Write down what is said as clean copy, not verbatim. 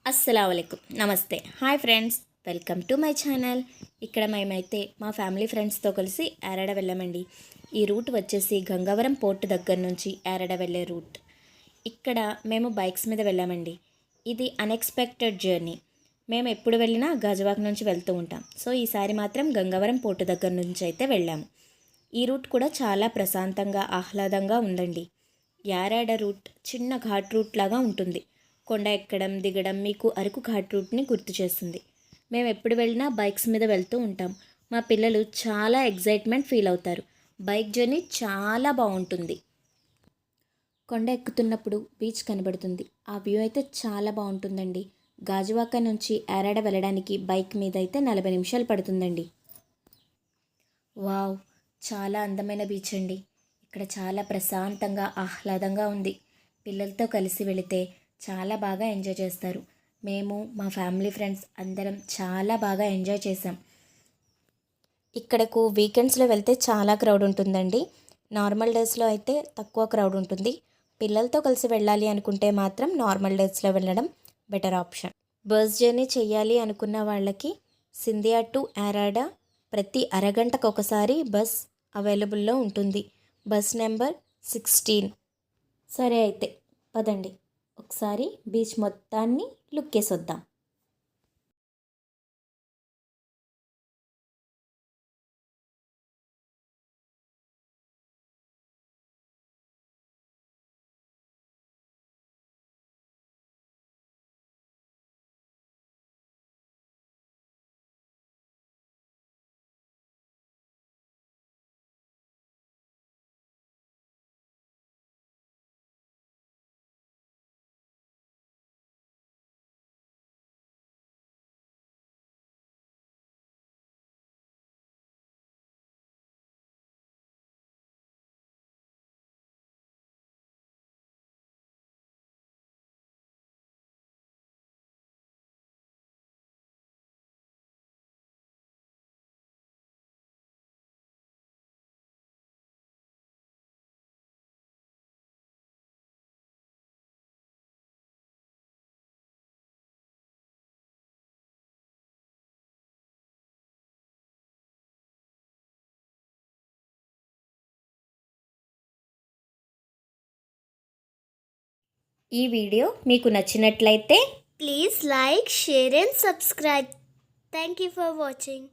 అస్సలాముఅలైకుం నమస్తే hi friends welcome to my channel. ఇక్కడ మేమైతే మా ఫ్యామిలీ ఫ్రెండ్స్తో కలిసి యారాడ వెళ్ళామండి. ఈ రూట్ వచ్చేసి గంగవరం పోర్ట్ దగ్గర నుంచి యారాడ వెళ్ళే రూట్. ఇక్కడ మేము బైక్స్ మీద వెళ్ళామండి. ఇది అన్ఎక్స్పెక్టెడ్ జర్నీ. మేము ఎప్పుడు వెళ్ళినా గాజువాక నుంచి వెళ్తూ ఉంటాం. సో ఈసారి మాత్రం గంగవరం పోర్ట్ దగ్గర నుంచి అయితే వెళ్ళాము. ఈ రూట్ కూడా చాలా ప్రశాంతంగా ఆహ్లాదంగా ఉందండి. యారాడ రూట్ చిన్న ఘాట్ రూట్ లాగా ఉంటుంది. కొండ ఎక్కడం దిగడం మీకు అరకు ఘాట్ రూట్ని గుర్తు చేస్తుంది. మేము ఎప్పుడు వెళ్ళినా బైక్స్ మీద వెళ్తూ ఉంటాం. మా పిల్లలు చాలా ఎగ్జైట్మెంట్ ఫీల్ అవుతారు. బైక్ జర్నీ చాలా బాగుంటుంది. కొండ ఎక్కుతున్నప్పుడు బీచ్ కనబడుతుంది. ఆ వ్యూ అయితే చాలా బాగుంటుందండి. గాజువాక నుంచి యారాడ వెళ్ళడానికి బైక్ మీద అయితే 40 నిమిషాలు పడుతుందండి. వావ్, చాలా అందమైన బీచ్ అండి. ఇక్కడ చాలా ప్రశాంతంగా ఆహ్లాదంగా ఉంది. పిల్లలతో కలిసి వెళితే చాలా బాగా ఎంజాయ్ చేస్తారు. మేము మా ఫ్యామిలీ ఫ్రెండ్స్ అందరం చాలా బాగా ఎంజాయ్ చేసాం. ఇక్కడకు వీకెండ్స్లో వెళ్తే చాలా క్రౌడ్ ఉంటుందండి. నార్మల్ డేస్లో అయితే తక్కువ క్రౌడ్ ఉంటుంది. పిల్లలతో కలిసి వెళ్ళాలి అనుకుంటే మాత్రం నార్మల్ డేస్లో వెళ్ళడం బెటర్ ఆప్షన్. బస్ జర్నీ చేయాలి అనుకున్న వాళ్ళకి సింధియా టు యారాడ ప్రతి అరగంటకు ఒకసారి బస్ అవైలబుల్లో ఉంటుంది. Bus number 16. సరే అయితే పదండి ఒకసారి బీచ్ మొత్తాన్ని లుక్కేసొద్దాం. ఈ వీడియో మీకు నచ్చినట్లయితే please like, share and subscribe. Thank you for watching.